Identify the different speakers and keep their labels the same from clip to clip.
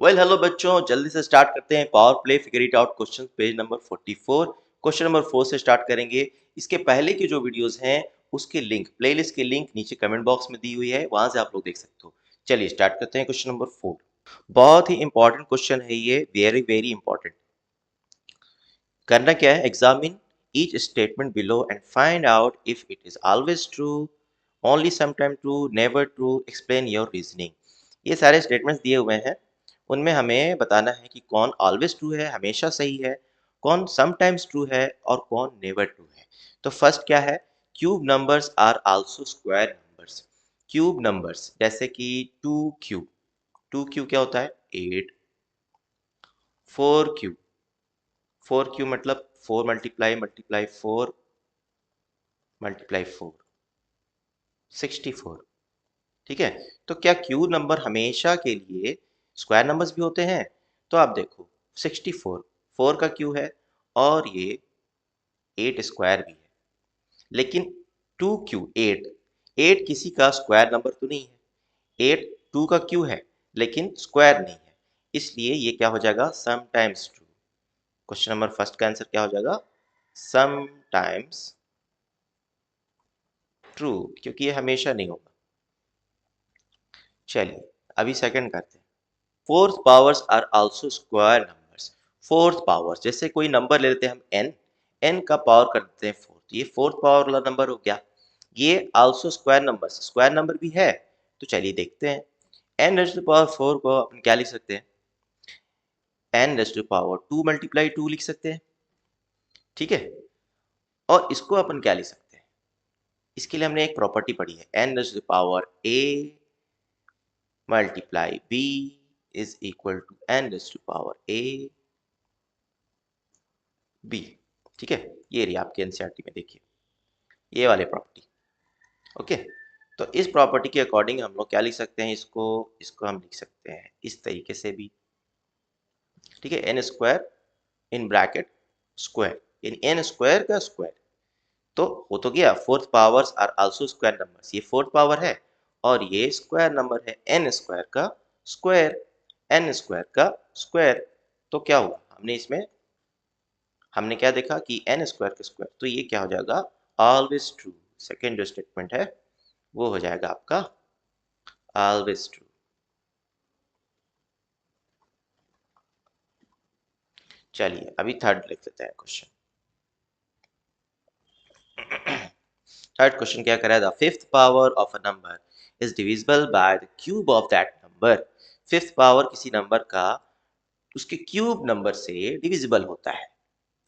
Speaker 1: Hello बच्चों, जल्दी से स्टार्ट करते हैं। Power play figure it out question page number 44। Question number 4 से स्टार्ट करेंगे। इसके पहले की जो वीडियोस हैं उसके लिंक, प्लेलिस्ट के लिंक नीचे कमेंट बॉक्स में दी हुई है, वहां से आप लोग देख सकते हो। चलिए स्टार्ट करते हैं क्वेश्चन नंबर 4। बहुत ही इंपॉर्टेंट क्वेश्चन है ये, वेरी वेरी इंपॉर्टेंट। करना क्या है, examine each statement below and find out if it is always true, only sometime true, never true, explain your reasoning. ये सारे स्टेटमेंट्स दिए हुए हैं, उनमें हमें बताना है कि कौन ऑलवेज ट्रू है, हमेशा सही है, कौन समटाइम्स ट्रू है और कौन नेवर ट्रू है। तो फर्स्ट क्या है, cube numbers are also square numbers. Cube numbers जैसे कि 2 क्यूब, 2 क्यूब क्या होता है 8, 4 क्यूब, 4 क्यूब मतलब 4 मल्टीप्लाई मल्टीप्लाई 4 मल्टीप्लाई 4, 64। ठीक है, तो क्या क्यूब नंबर हमेशा के लिए स्क्वायर नंबर्स भी होते हैं? तो आप देखो 64 4 का क्यूब है और ये 8 स्क्वायर भी है, लेकिन 2 क्यूब 8, 8 किसी का स्क्वायर नंबर तो नहीं है। 8 2 का क्यूब है लेकिन स्क्वायर नहीं है, इसलिए ये क्या हो जाएगा, sometimes true. Question number first का आंसर क्या हो जाएगा, समटाइम्स ट्रू, क्योंकि ये हमेशा नहीं होगा। चलिए अभी सेकंड करते हैं। Fourth powers are also square numbers. Fourth powers जैसे कोई नंबर ले लेते हैं हम n, n का पावर कर देते हैं फोर्थ, ये फोर्थ पावर वाला नंबर हो गया। ये also square numbers, square number भी है। तो चलिए देखते हैं, n रेज़ टू पावर 4 को अपन क्या लिख सकते हैं, n raise to power 2 multiply 2 लिख सकते हैं। ठीक है, और इसको अपन क्या लिख सकते हैं, इसके लिए हमने एक प्रॉपर्टी पढ़ी है, n raise to power a multiply b is equal to n raise to power a b। ठीक है, ये रही आपके एनसीईआरटी में, देखिए ये वाले प्रॉपर्टी। ओके, तो इस प्रॉपर्टी के अकॉर्डिंग हम लोग क्या लिख सकते हैं, इसको इसको हम लिख सकते हैं इस तरीके से भी। ठीक है, n square in bracket square, यानी एन स्क्वायर का स्क्वायर। तो वो तो गया, fourth powers are also square numbers, ये फोर्थ पावर है और ये स्क्वायर नंबर है, एन स्क्वायर का स्क्वायर, एन स्क्वायर का स्क्वायर। तो क्या हुआ, हमने इसमें हमने क्या देखा कि एन स्क्वायर का स्क्वायर, तो ये क्या हो जाएगा, ऑलवेज ट्रू। सेकेंड जो स्टेटमेंट है वो हो जाएगा आपका ऑलवेज ट्रू। चलिए अभी थर्ड लिख लेते हैं क्वेश्चन। थर्ड क्वेश्चन क्या कह रहा है, the fifth power of a number is divisible by the cube of that number. Fifth power किसी नंबर का उसके क्यूब नंबर से डिविजिबल होता है।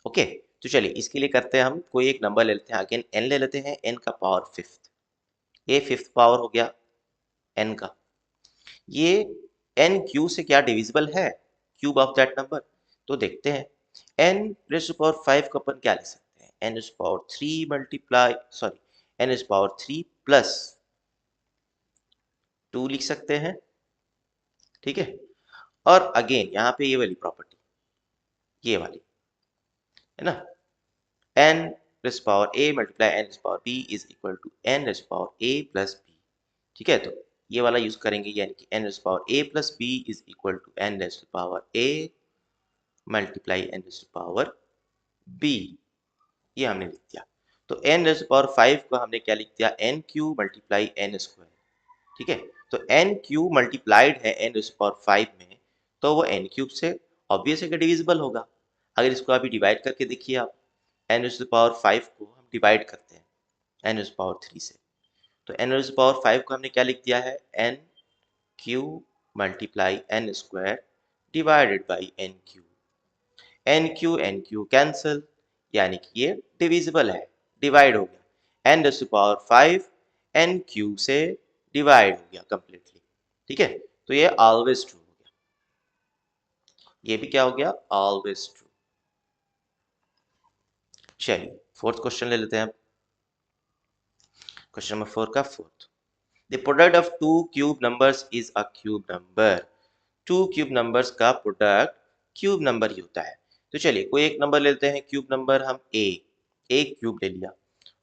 Speaker 1: ओके, तो चलिए इसके लिए करते हैं, हम कोई एक नंबर ले लेते हैं, अगेन एन ले लेते हैं, एन का पावर फिफ्थ, ये फिफ्थ पावर हो गया एन का। ये एन क्यू से क्या डिविजिबल है, क्यूब ऑफ दैट नंबर। तो देखते हैं, एन रेज़ टू पावर 5 को अपन क्या लिख सकते हैं, n raise to power 3 multiply sorry n raise to power 3 plus 2 लिख सकते हैं। ठीक है, और अगेन यहाँ पे ये वाली प्रॉपर्टी, ये वाली है ना, n raise to power a multiply n raise to power b is equal to n raise to power a plus b। ठीक है, तो ये वाला यूज करेंगे, यानी कि n raise to power a plus b is equal to n raise to power a multiply n raise to power b, ये हमने लिख दिया। तो n रेज़ टू पावर 5 को हमने क्या लिख दिया, n cube multiply n square. ठीक है, तो एन क्यू मल्टीप्लाइड है एन रेज़ टू पावर 5 में, तो वो एन क्यूब से ऑब्वियस है कि डिविजिबल होगा। अगर इसको अभी डिवाइड करके देखिए आप, एन रेज़ टू पावर 5 को हम डिवाइड करते हैं एन रेज़ टू पावर 3 से, तो एन रेज़ टू पावर 5 को हमने क्या लिख दिया है, n cube multiply n square divided by n cube. N cube cancel, यानी कि ये डिविजिबल है, डिवाइड हो गया, n raise to power 5 n cube से डिवाइड हो गया कंप्लीटली। ठीक है, तो ये ऑलवेज ट्रू हो गया, ये भी क्या हो गया, ऑलवेज ट्रू। चलिए फोर्थ क्वेश्चन ले लेते हैं, क्वेश्चन नंबर 4 का fourth, the product of two cube numbers is a cube number. To cube numbers का प्रोडक्ट क्यूब नंबर ही होता है। तो चलिए कोई एक नंबर लेते हैं, क्यूब नंबर हम ए, एक क्यूब ले लिया,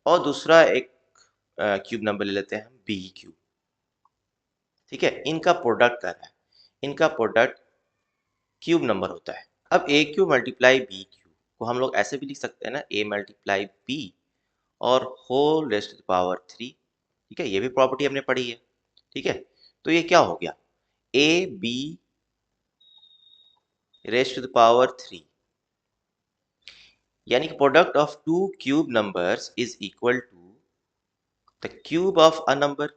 Speaker 1: और दूसरा एक क्यूब नंबर ले लेते हैं हम बी क्यूब। ठीक है, इनका प्रोडक्ट कर रहा है, इनका प्रोडक्ट क्यूब नंबर होता है। अब a cube multiply b cube को हम लोग ऐसे भी लिख सकते हैं ना, ए मल्टीप्लाई बी और whole raised to the power 3। ठीक है, ये भी प्रॉपर्टी हमने पढ़ी है। ठीक है, तो ये क्या हो गया, a b raised to the power 3, यानी कि product of two cube numbers is equal to the cube of a number.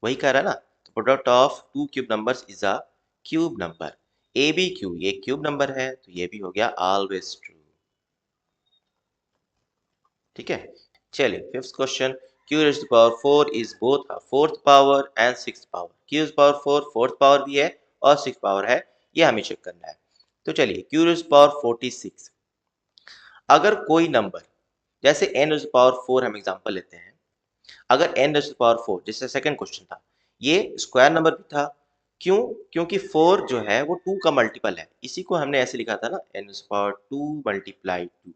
Speaker 1: वही कह रहा है ना, product of two cube numbers is a cube number. A b cube ये cube number है, तो ये भी हो गया ऑलवेज ट्रू। ठीक है, चलिए fifth question, q raised to the power 4 is both a fourth power and sixth power। q raised to the power 4 fourth power भी है और सिक्स पावर है, ये हमें चेक करना है। तो चलिए q raised to the power 46, अगर कोई नंबर जैसे n raised to the power 4 हम एग्जांपल लेते हैं, अगर n raised to the power 4 जैसे सेकंड क्वेश्चन था, ये स्क्वायर नंबर भी था। क्यों? क्योंकि 4 जो है वो 2 का मल्टीपल है, इसी को हमने ऐसे लिखा था ना, n raised to the power 2 multiply 2।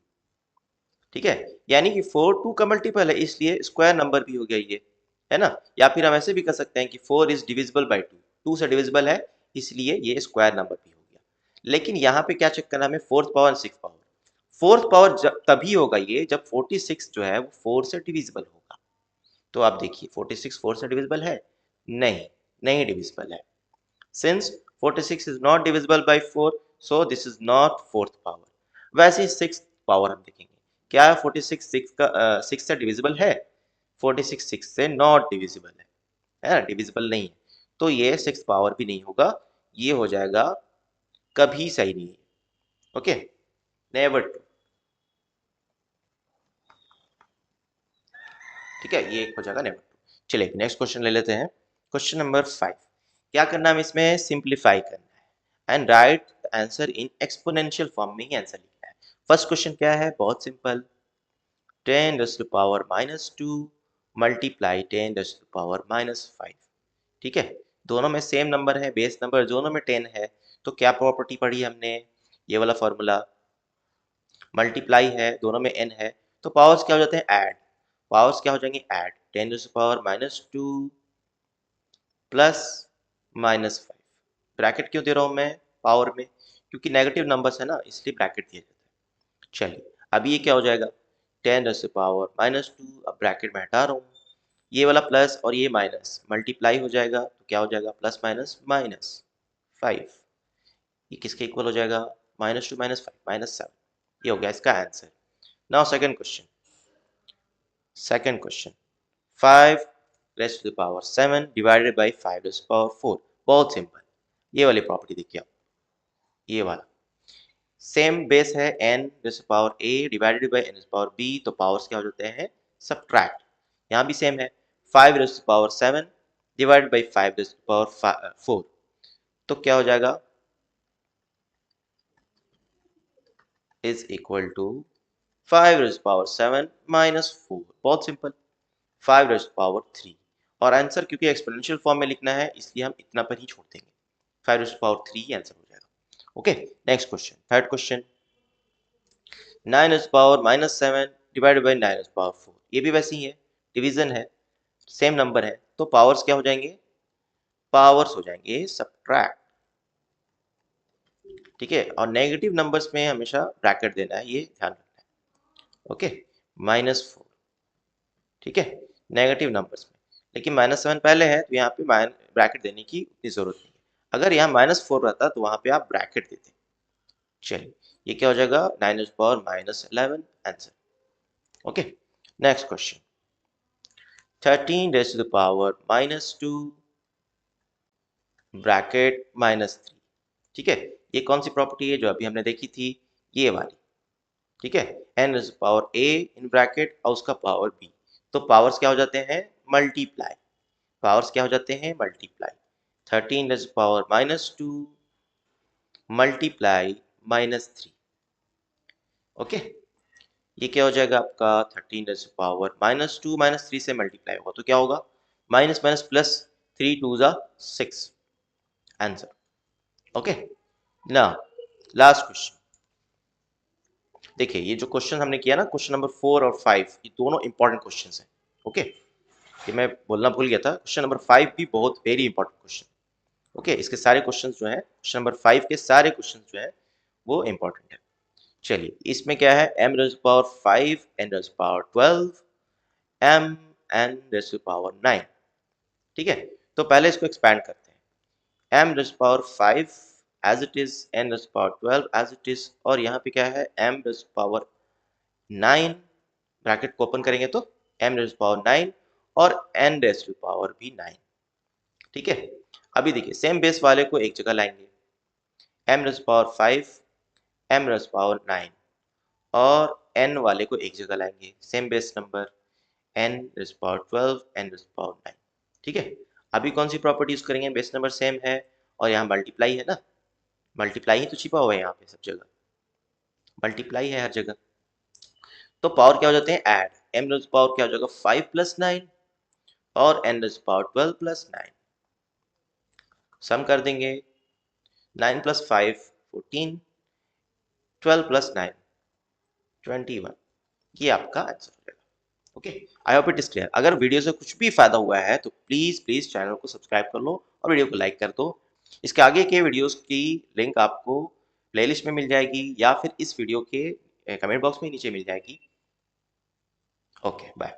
Speaker 1: ठीक है, यानी कि 4 2 का मल्टीपल है, इसलिए स्क्वायर नंबर भी हो गया ये, है ना। या फिर हम ऐसे भी कर सकते हैं कि 4 इज डिविजिबल बाय 2, 2 से डिविजिबल है, इसलिए ये स्क्वायर नंबर भी हो गया। लेकिन यहाँ पे क्या चेक करना है हमें, फोर्थ पावर और सिक्स पावर। फोर्थ पावर तभी होगा ये जब 46 जो है वो 4 से डिविजिबल होगा। तो आप देखिए 46 4 से डिविजिबल है? नहीं, नहीं डिविजिबल है। Since 46 is not divisible by 4, so this is not fourth power। वैसे ही सिक्स पावर हम देखेंगे, क्या 46 6 से डिविजिबल है? 46 6 से नॉट डिविजिबल है ना, डिविजिबल नहीं है, तो ये सिक्स पावर भी नहीं होगा, ये हो जाएगा कभी सही नहीं है। Okay, never true. ठीक है, ये हो जाएगा नेवर ट्रू। चलिए नेक्स्ट क्वेश्चन ले लेते हैं, क्वेश्चन नंबर 5। क्या करना है इसमें, सिंप्लीफाई करना है and right the answer in exponential form में ही आंसर लिखना है। फर्स्ट क्वेश्चन क्या है, बहुत simple, 10 raised to the power -2 multiply 10 raised to the power -5। ठीक है, दोनों में सेम नंबर है, बेस नंबर दोनों में 10 है, तो क्या प्रॉपर्टी पढ़ी हमने, ये वाला फॉर्मूला, मल्टीप्लाई है, दोनों में n है, तो पावर्स क्या हो जाते हैं, ऐड। पावर्स क्या हो जाएंगे, add, 10 raised to the power -2 plus -5। Bracket क्यों दे रहा हूँ मैं पावर में, क्योंकि नेगेटिव नंबर्स है ना, इसलिए ब्रैकेट दिया जाता है। चलिए अभी ये क्या हो जाएगा, 10 raised to the power -2, अब ब्रैकेट में हटा रहा हूँ, ये वाला प्लस और ये माइनस मल्टीप्लाई हो जाएगा, तो क्या हो जाएगा, प्लस माइनस माइनस 5। ये किसके इक्वल हो जाएगा, -2 -5 -7। ये हो गया इसका answer. Now second question, second question, 5 raised to the power 7 divided by 5 raised to the power 4। बहुत सिंपल, ये वाली प्रॉपर्टी देखिए आप, ये वाला सेम बेस है, n raised to the power a divided by n raised to the power b, तो powers क्या हो जाते हैं, सब्ट्रैक्ट। यहाँ भी सेम है, 5 raised to the power 7 divided by 5 raised to the power 4, तो क्या हो जाएगा, is equal to 5 raised to the power 7 minus 4। बहुत simple, 5 raised to the power 3, और आंसर क्योंकि एक्सपोनेंशियल फॉर्म में लिखना है इसलिए हम इतना पर ही छोड़ देंगे, 5 raised to the power 3 answer हो जाएगा। Okay, next question, third question, 9 raised to the power -7 divided by 9 raised to the power 4। ये भी वैसे ही है, डिवीजन है, सेम नंबर है, तो पावर्स क्या हो जाएंगे, पावर्स हो जाएंगे सब्ट्रैक्ट। ठीक है, और नेगेटिव नंबर्स में हमेशा ब्रैकेट देना है, ये ध्यान रखना है। ओके, -4। ठीक है, नेगेटिव नंबर्स में, लेकिन -7 पहले है तो यहाँ पे ब्रैकेट देने की उतनी जरूरत नहीं है। अगर यहाँ -4 रहता तो वहां पे आप ब्रैकेट देते। चलिए ये क्या हो जाएगा, 9 raised to the power -11 answer. Okay, next question, 13 raised to the power -2 bracket -3। ठीक है, ये कौन सी प्रॉपर्टी है जो अभी हमने देखी थी, ये वाली। ठीक है, n raised to the power a in bracket और उसका पावर b, तो पावर्स क्या हो जाते हैं, मल्टीप्लाई, पावर्स क्या हो जाते हैं, multiply. 13 raised to the power -2 multiply -3। Okay, ये क्या हो जाएगा आपका, 13 raised to the power -2 -3 से मल्टीप्लाई होगा तो क्या होगा, माइनस माइनस प्लस, 3 2 जा 6 आंसर। ओके, ना लास्ट क्वेश्चन देखिए, ये जो क्वेश्चन हमने किया ना, क्वेश्चन नंबर 4 और 5, ये दोनों इंपॉर्टेंट क्वेश्चन हैं। ओके, ये मैं बोलना भूल गया था, क्वेश्चन नंबर 5 भी बहुत वेरी इंपॉर्टेंट क्वेश्चन। ओके, इसके सारे क्वेश्चंस जो हैं, क्वेश्चन नंबर 5 के सारे क्वेश्चंस जो हैं वो इंपॉर्टेंट है। चलिए, इसमें क्या है, m raised to the power 5 n raised to the power 12 m n raised to the power 9। ठीक है, तो पहले इसको एक्सपैंड करते हैं। m raised to the power 5 as it is, n raised to the power 12 as it is, और यहाँ पे क्या है, m raised to the power 9, bracket को ओपन करेंगे तो m raised to the power 9 और n raised to the power भी 9। ठीक है, अभी देखिए सेम बेस वाले को एक जगह लाएंगे, m raised to the power 5 m raised to the power 9, और n वाले को एक जगह लाएंगे, same base number n raised to the power 12 n raised to the power 9। ठीक है, अभी कौन सी प्रॉपर्टी यूज करेंगे, बेस नंबर सेम है और यहाँ मल्टीप्लाई है ना, मल्टीप्लाई ही तो छिपा हुआ है यहाँ पे, सब जगह मल्टीप्लाई है हर जगह। तो पावर क्या हो जाते हैं, add, m raised to the power क्या हो जाएगा 5 + 9 और n raised to the power 12 + 9, सम कर देंगे, 9 + 5 14, 12 + 9 21, ये आपका आंसर हो जाएगा। Okay, I hope it is clear. अगर वीडियो से कुछ भी फायदा हुआ है तो प्लीज चैनल को सब्सक्राइब कर लो और वीडियो को लाइक कर दो। इसके आगे के वीडियोस की लिंक आपको प्लेलिस्ट में मिल जाएगी या फिर इस वीडियो के कमेंट बॉक्स में नीचे मिल जाएगी। Okay, bye.